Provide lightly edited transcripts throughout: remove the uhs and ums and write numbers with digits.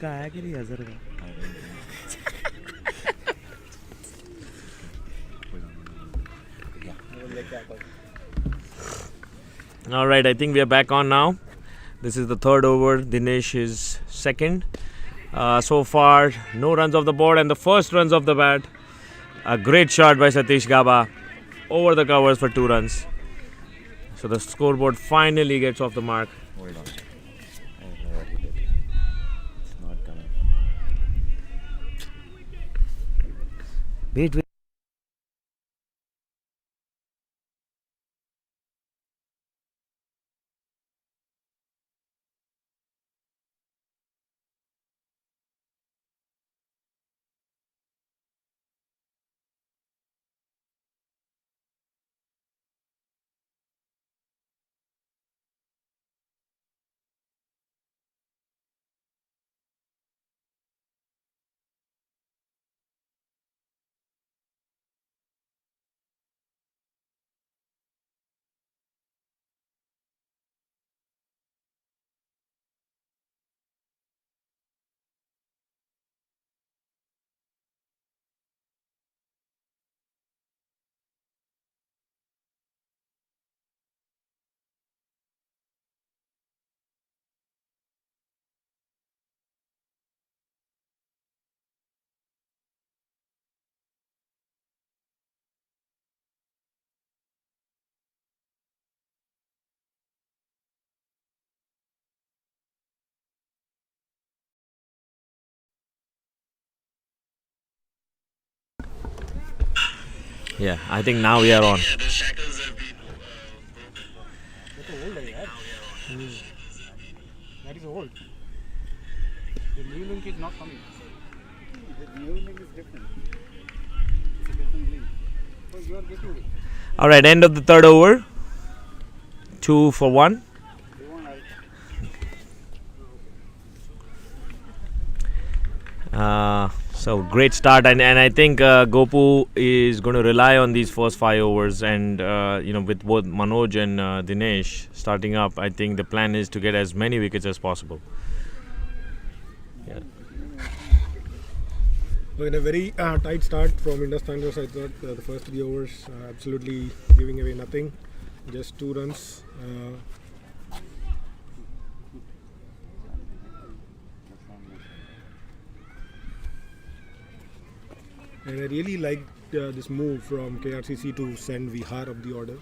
उसका आया कि नहीं अजहर का? All right, I think we are back on now. This is the third over. Dinesh is second. So far, no runs off the board, and the first runs off the bat. A great shot by Satish Gaba over the covers for 2 runs. So the scoreboard finally gets off the mark. Hold on. I don't know what he did. It's not coming. Wait. Yeah, I think now we are on. The shackles have been broken. That is old. The new link is not coming. The new link is different. It's a different link. So you are getting it. All right, end of the third over. 2 for 1. So great start, and I think Gopu is going to rely on these first 5 overs, and with both Manoj and Dinesh starting up, I think the plan is to get as many wickets as possible. Yeah. So in a very tight start from Indus Thunders, I thought the first 3 overs absolutely giving away nothing, just 2 runs. And I really liked this move from KRCC to send Vihar up the order.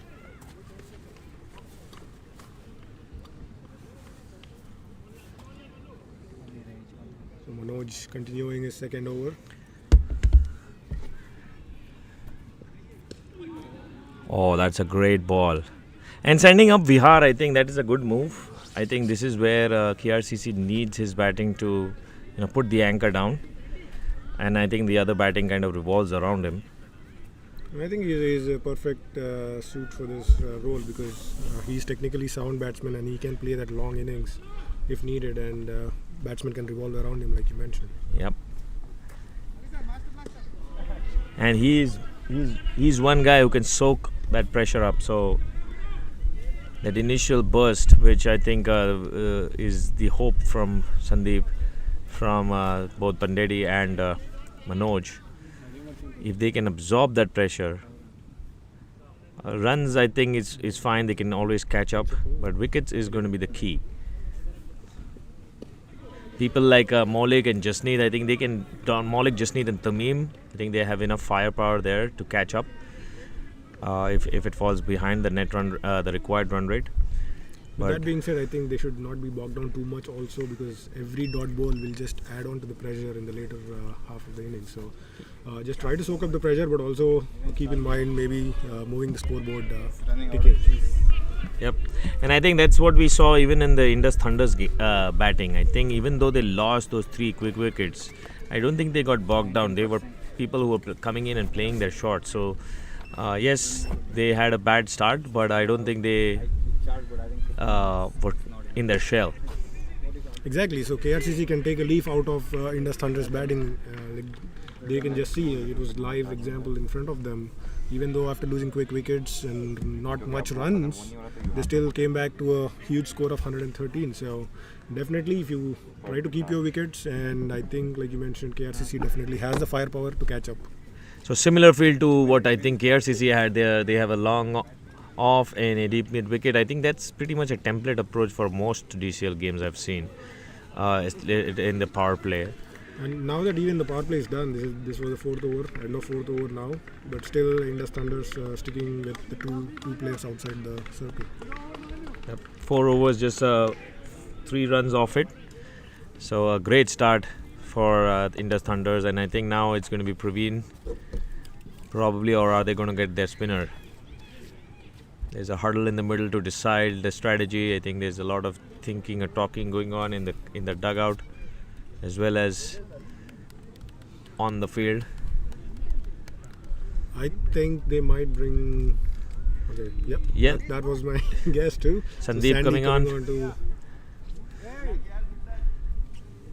So Manoj continuing his second over. Oh, that's a great ball. And sending up Vihar, I think that is a good move. I think this is where KRCC needs his batting to put the anchor down. And I think the other batting kind of revolves around him. I think he is a perfect suit for this role because he's technically sound batsman and he can play that long innings if needed, and batsmen can revolve around him like you mentioned. Yep. And he's one guy who can soak that pressure up. So that initial burst, which I think is the hope from Sandeep, from both Pandedi and Manoj, if they can absorb that pressure, runs I think is fine, they can always catch up, but wickets is going to be the key. People like Maulik and Jasneet, I think they can, Maulik, Jasneet and Tamim, I think they have enough firepower there to catch up if it falls behind the net run, the required run rate. But that being said, I think they should not be bogged down too much also, because every dot ball will just add on to the pressure in the later half of the innings. So just try to soak up the pressure, but also keep in mind maybe moving the scoreboard ticking. Yep, and I think that's what we saw even in the Indus Thunders batting. I think even though they lost those 3 quick wickets, I don't think they got bogged down. They were people who were coming in and playing their shots. So yes, they had a bad start, but I don't think they were in their shell. Exactly. So KRCC can take a leaf out of Indus Thunders batting. They can just see it was live example in front of them. even though after losing quick wickets and not much runs, they still came back to a huge score of 113. So definitely, if you try to keep your wickets, and I think, like you mentioned, KRCC definitely has the firepower to catch up. So similar field to what I think KRCC had there. They have a long off and a deep mid wicket. I think that's pretty much a template approach for most DCL games I've seen in the power play. And now that even the power play is done, this was the fourth over, end of fourth over now, but still Indus Thunders sticking with the two players outside the circle. Yep. 4 overs, just 3 runs off it. So a great start for Indus Thunders, and I think now it's going to be Praveen probably, or are they going to get their spinner? There's a hurdle in the middle to decide the strategy. I think there's a lot of thinking or talking going on in the dugout as well as on the field. I think they might bring. Okay, yep. Yeah. That was my guess too. Sandeep So coming on. To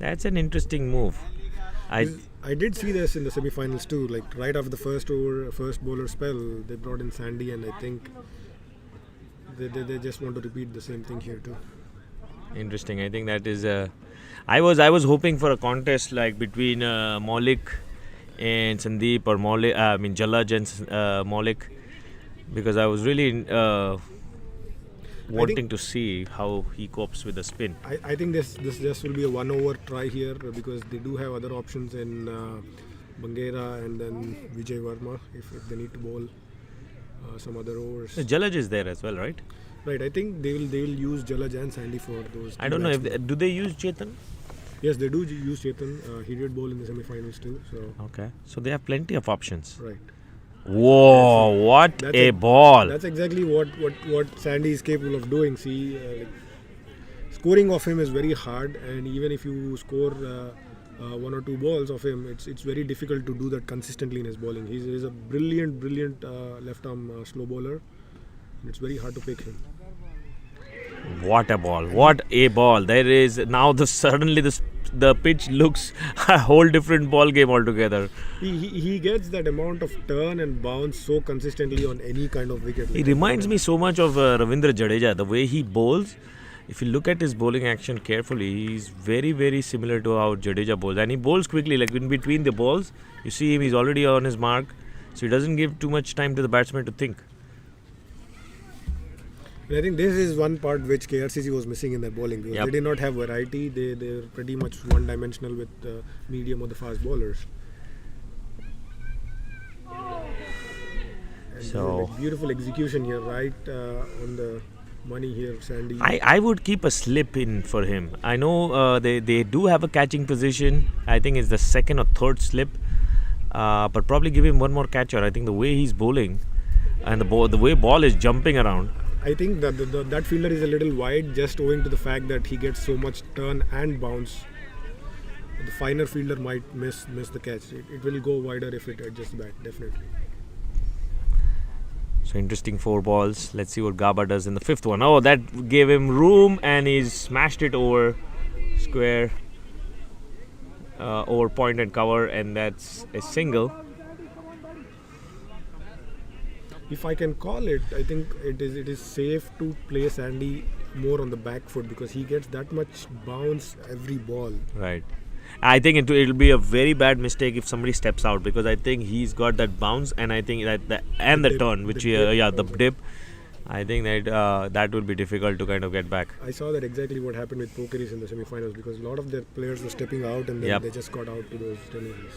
That's an interesting move. I did see this in the semi-finals too. Like right after the first bowler spell, they brought in Sandy, and I think they just want to repeat the same thing here too. Interesting. I think that is. I was hoping for a contest like between Maulik and Sandeep, or Jalaj and Maulik, because I was really wanting to see how he copes with the spin. I think this just will be a 1 over try here, because they do have other options in Bangera and then Vijay Verma if they need to bowl some other overs. Jalaj is there as well, right? Right. I think they will use Jalaj and Sandy for those. I don't know do they use Chetan? Yes, they do use Chetan. He did bowl in the semi-finals too. So Okay, so they have plenty of options. right. Whoa! What a ball! That's exactly what Sandy is capable of doing. See, scoring off him is very hard, and even if you score 1 or 2 balls of him, it's very difficult to do that consistently in his bowling. He's a brilliant left-arm slow bowler. It's very hard to pick him. What a ball! What a ball! There is now suddenly the pitch looks a whole different ball game altogether. He gets that amount of turn and bounce so consistently on any kind of wicket. He reminds me so much of Ravindra Jadeja. The way he bowls, if you look at his bowling action carefully, he's very, very similar to how Jadeja bowls. And he bowls quickly, like in between the balls. You see him, he's already on his mark. So he doesn't give too much time to the batsman to think. And I think this is one part which KRCC was missing in their bowling, because they did not have variety. They're pretty much one-dimensional with medium or the fast bowlers. And So beautiful execution here, right on the money here, Sandy. I would keep a slip in for him. I know they do have a catching position. I think it's the second or third slip. But probably give him one more catcher. I think the way he's bowling and the way ball is jumping around. I think that fielder is a little wide, just owing to the fact that he gets so much turn and bounce. The finer fielder might miss the catch. It will go wider if it adjusts back, definitely. So interesting 4 balls. Let's see what Gaba does in the 5th one. Oh, that gave him room, and he's smashed it over square, over point and cover, and that's a single. If I can call it, I think it is safe to play Sandy more on the back foot, because he gets that much bounce every ball. Right. I think it'll be a very bad mistake if somebody steps out, because I think he's got that bounce, and I think that the turn, which the dip. I think that will be difficult to kind of get back. I saw that exactly what happened with Pokeris in the semi-finals, because a lot of their players were stepping out, and then they just got out to those deliveries.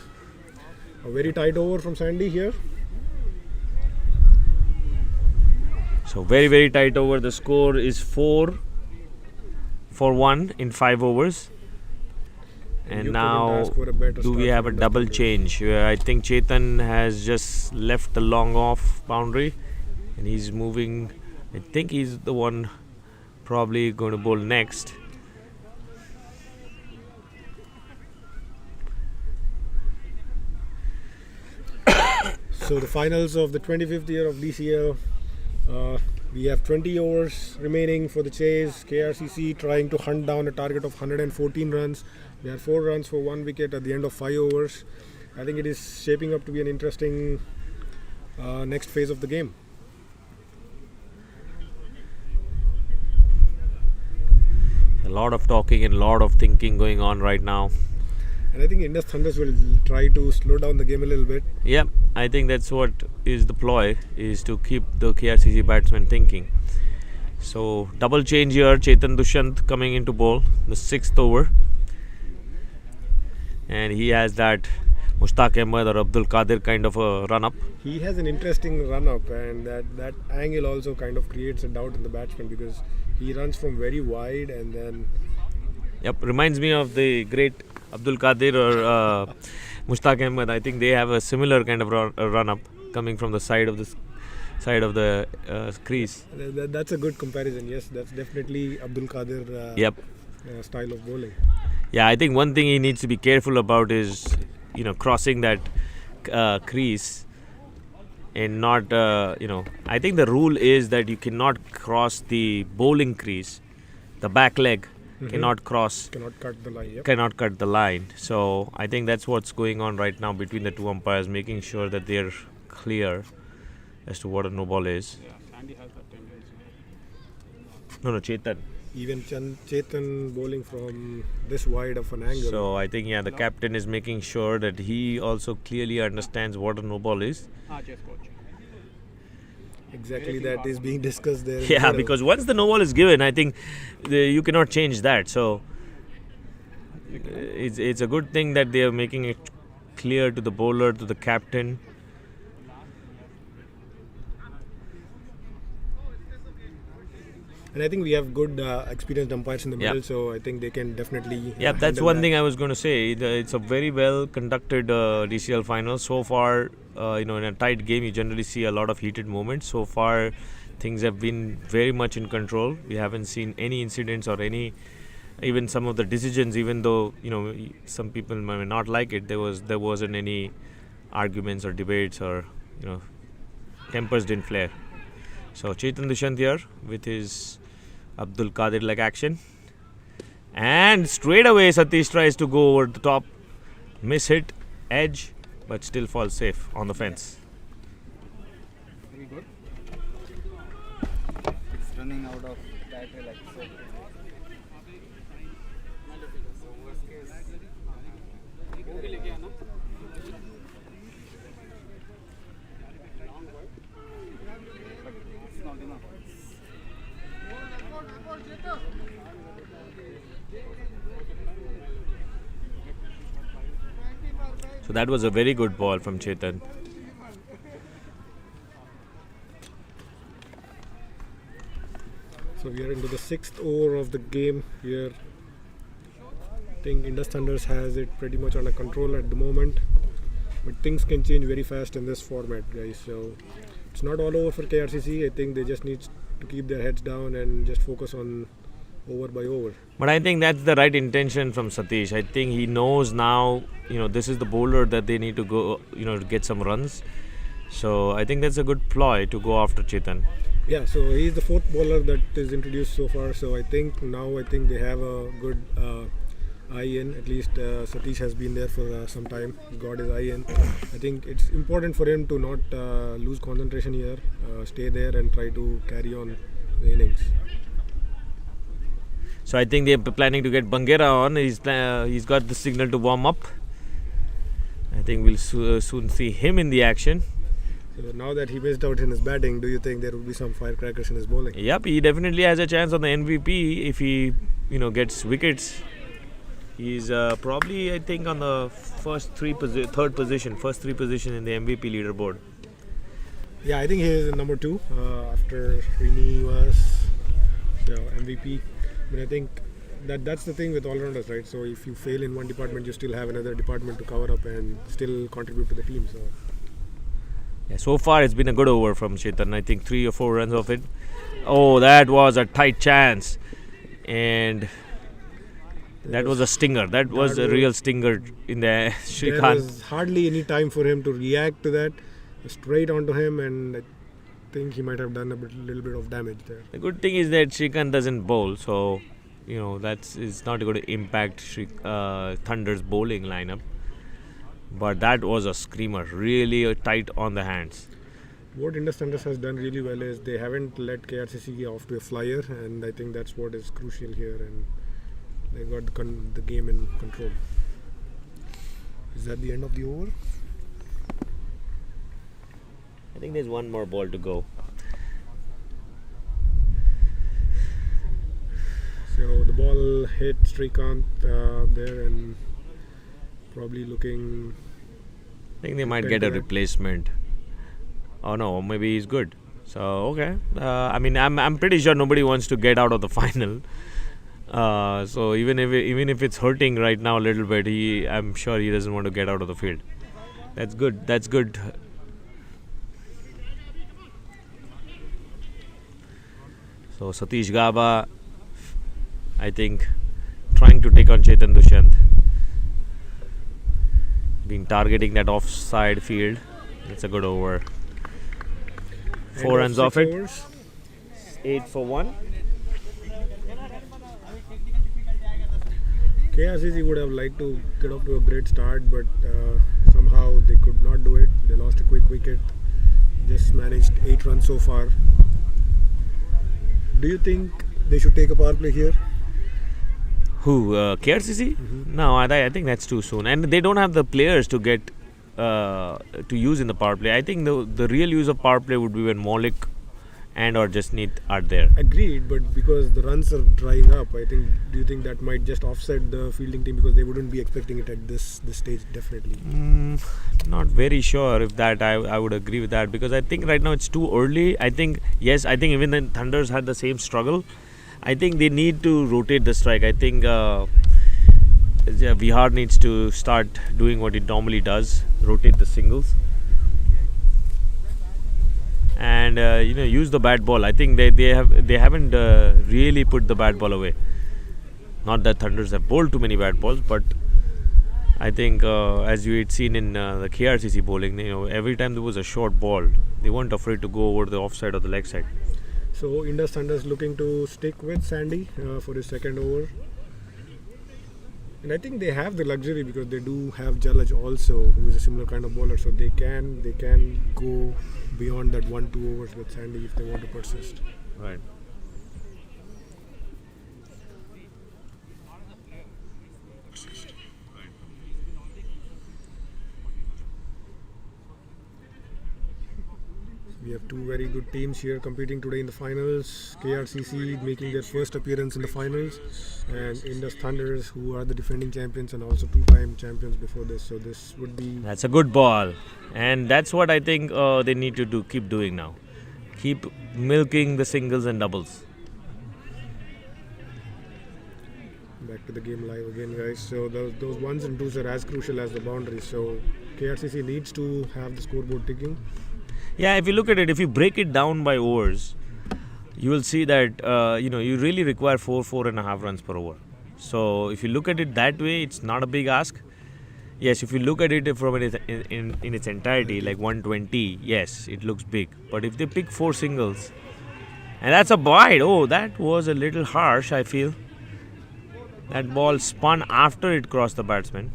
A very tight over from Sandy here. So very, very tight over. The score is 4 for 1 in 5 overs. And now, do we have a double change? I think Chetan has just left the long off boundary, and he's moving. I think he's the one probably going to bowl next. So the finals of the 25th year of DCL. We have 20 overs remaining for the chase. KRCC trying to hunt down a target of 114 runs. They have 4 runs for 1 wicket at the end of 5 overs. I think it is shaping up to be an interesting next phase of the game. A lot of talking and a lot of thinking going on right now. And I think Indus Thunders will try to slow down the game a little bit. Yeah, I think that's what is the ploy, is to keep the KRCC batsmen thinking. So double change here, Chetan Dushyant coming into bowl, the 6th over. And he has that Mushtaq Ahmed or Abdul Qadir kind of a run up. He has an interesting run up, and that angle also kind of creates a doubt in the batsman because he runs from very wide and then. Yep, reminds me of the great Abdul Qadir or Mushtaq Ahmed. I think they have a similar kind of run up coming from the side of the crease. That's a good comparison. Yes, that's definitely Abdul Qadir Yep. Style of bowling. Yeah, I think one thing he needs to be careful about is, crossing that crease and not, I think the rule is that you cannot cross the bowling crease, the back leg cannot cross, Cannot cut the line. Yep. cannot cut the line. So I think that's what's going on right now between the two umpires, making sure that they're clear as to what a no ball is. No, Chetan. Even Chetan bowling from this wide of an angle. So I think the captain is making sure that he also clearly understands what a no ball is. Exactly, that is being discussed there. Yeah, because once the no ball is given, I think you cannot change that. So it's a good thing that they are making it clear to the bowler, to the captain. And I think we have good experienced umpires in the middle, so I think they can definitely. Yeah, that's one thing I was going to say. It's a very well conducted DCL final. So far, in a tight game, you generally see a lot of heated moments. So far, things have been very much in control. We haven't seen any incidents or even some of the decisions, even though some people may not like it. There wasn't any arguments or debates or tempers didn't flare. So Chetan Dushyant here with his Abdul Qadir leg action, and straight away Satish tries to go over the top, miss hit, edge, but still falls safe on the fence. Very good. It's running out of battery like so. So that was a very good ball from Chetan. So we are into the 6th over of the game here. I think Indus Thunders has it pretty much under control at the moment, but things can change very fast in this format, guys. So it's not all over for KRCC. I think they just need to keep their heads down and just focus on over by over. But I think that's the right intention from Satish. I think he knows now, this is the bowler that they need to go, to get some runs. So I think that's a good ploy to go after Chetan. Yeah, so he's the 4th bowler that is introduced so far. So I think they have a good eye in. At least Satish has been there for some time. He got his eye in. I think it's important for him to not lose concentration here. Stay there and try to carry on the innings. So I think they're planning to get Bangera on. He's got the signal to warm up. I think we'll soon see him in the action. So now that he missed out in his batting, do you think there will be some firecrackers in his bowling? Yep, he definitely has a chance on the MVP if he, gets wickets. He's probably, I think, on the first three position in the MVP leaderboard. Yeah, I think he is in number 2 after Rini was MVP. I mean, I think that's the thing with all-rounders, right? So if you fail in one department, you still have another department to cover up and still contribute to the team. So yeah, so far it's been a good over from Chetan. I think 3 or 4 runs of it. Oh, that was a tight chance, and that was a stinger. That was a real stinger in the Shrikant. There was hardly any time for him to react to that. Straight onto him, and I think he might have done a little bit of damage there. The good thing is that Shrikant doesn't bowl, so it's not going to impact Thunder's bowling lineup. But that was a screamer, really tight on the hands. What Indus Thunders has done really well is they haven't let KRCC off to a flyer, and I think that's what is crucial here. And they got the game in control. Is that the end of the over? I think there's one more ball to go. So the ball hit Srikanth there, and probably looking. I think they might get a replacement. Oh no, maybe he's good. So okay. I mean, I'm pretty sure nobody wants to get out of the final. So even if it's hurting right now a little bit, I'm sure he doesn't want to get out of the field. That's good. That's good. So Satish Gaba, I think, trying to take on Chetan Dushyant, been targeting that offside field. It's a good over. 4 runs off it. Overs. 8 for 1. KRCC would have liked to get off to a great start, but somehow they could not do it. They lost a quick wicket. Just managed 8 runs so far. Do you think they should take a power play here? Who? KRCC? No, I think that's too soon. And they don't have the players to get to use in the power play. I think the real use of power play would be when Maulik and or Jasneet are there. Agreed, but because the runs are drying up, I think. Do you think that might just offset the fielding team because they wouldn't be expecting it at this stage? Definitely. Not very sure if that I would agree with that, because I think right now it's too early. I think even the Thunders had the same struggle. I think they need to rotate the strike. I think Vihar needs to start doing what it normally does, rotate the singles, and use the bat ball. I think they haven't really put the bat ball away. Not that Thunders have bowled too many bat balls, but I think as you had seen in the KRCC bowling, every time there was a short ball, they weren't afraid to go over the offside or the leg side. So Indus Thunders looking to stick with Sandy for his second over. And I think they have the luxury because they do have Jalaj also, who is a similar kind of bowler. So they can go beyond that 1-2 overs with Sandy if they want to persist. Right. We have two very good teams here competing today in the finals. KRCC making their first appearance in the finals, and Indus Thunders, who are the defending champions and also two-time champions before this. So this would be... That's a good ball, and that's what I think they need to do. Keep doing now. Keep milking the singles and doubles. Back to the game live again, guys. So those ones and twos are as crucial as the boundaries. So KRCC needs to have the scoreboard ticking. Yeah, if you look at it, if you break it down by overs, you will see that you really require 4.5 runs per over. So if you look at it that way, it's not a big ask. Yes, if you look at it from in its entirety, like 120, yes, it looks big. But if they pick 4 singles, and that's a wide, that was a little harsh, I feel. That ball spun after it crossed the batsman.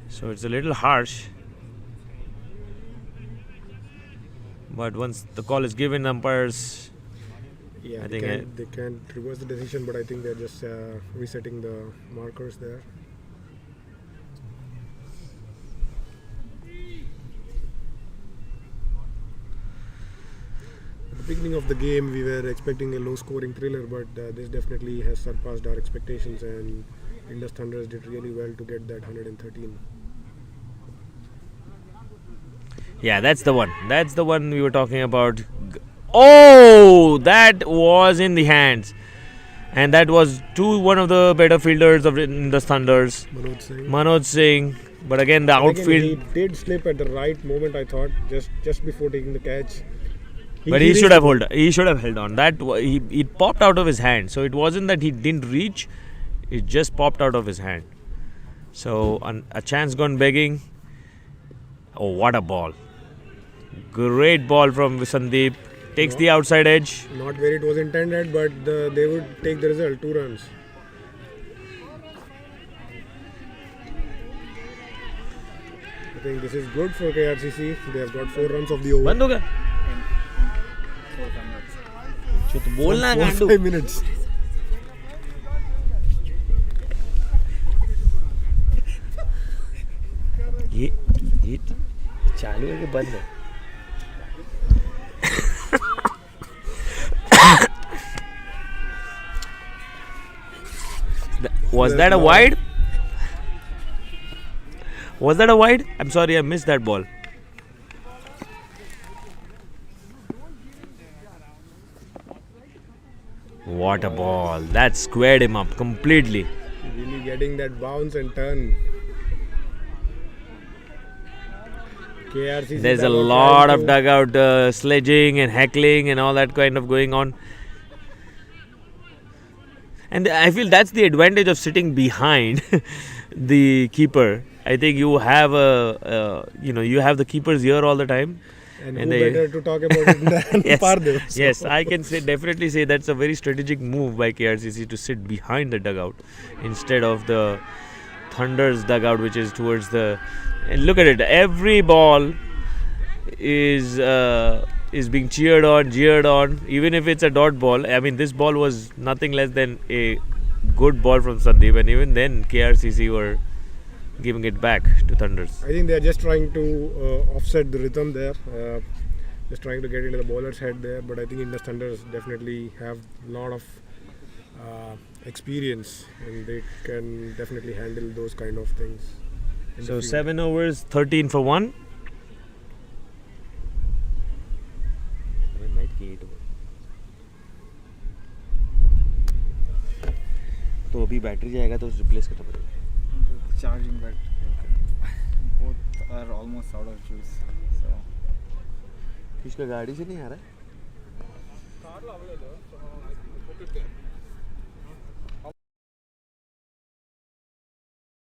So it's a little harsh. But once the call is given, umpires, Yeah, I they think can't reverse the decision, but I think they're just resetting the markers there. At the beginning of the game, we were expecting a low-scoring thriller, but this definitely has surpassed our expectations, and Indus Thunders did really well to get that 113. yeah, that's the one. That's the one we were talking about. Oh, that was in the hands. And that was to one of the better fielders of the Thunders, Manoj Singh. But again, the outfield. Again, he did slip at the right moment, I thought, just before taking the catch. But he should have held. He should have held on. It popped out of his hand. So it wasn't that he didn't reach. It just popped out of his hand. So a chance gone begging. Oh, what a ball! Great ball from Sandeep. Takes the outside edge. Not where it was intended, but they would take the result. 2 runs. I think this is good for KRCC. They have got 4 runs of the over. बंद हो गया 4 minutes. जो तो बोलना है 5 minutes. ये चालू है कि बंद है Was that a wide? Was that a wide? I'm sorry, I missed that ball. What a ball. That squared him up completely. Really getting that bounce and turn. KRCC There's a dugout lot trying of to- dugout sledging and heckling and all that kind of going on. And I feel that's the advantage of sitting behind the keeper. I think you have you have the keeper's ear all the time. And And who they- better to talk about it than Yes, Pardev? So- yes, I can definitely say that's a very strategic move by KRCC to sit behind the dugout instead of the Thunder's dugout, which is towards the. And look at it, every ball is being cheered on, even if it's a dot ball. I mean, this ball was nothing less than a good ball from Sandeep, and even then KRCC were giving it back to Thunders. I think they are just trying to offset the rhythm there. Just trying to get into the bowler's head there. But I think Indus Thunders definitely have a lot of experience and they can definitely handle those kind of things. in the So field. 7 overs, 13 for 1. तो अभी battery जाएगा तो replace करना पड़ेगा. Charging but both are almost out of juice. So इसका गाड़ी से नहीं आ रहा है.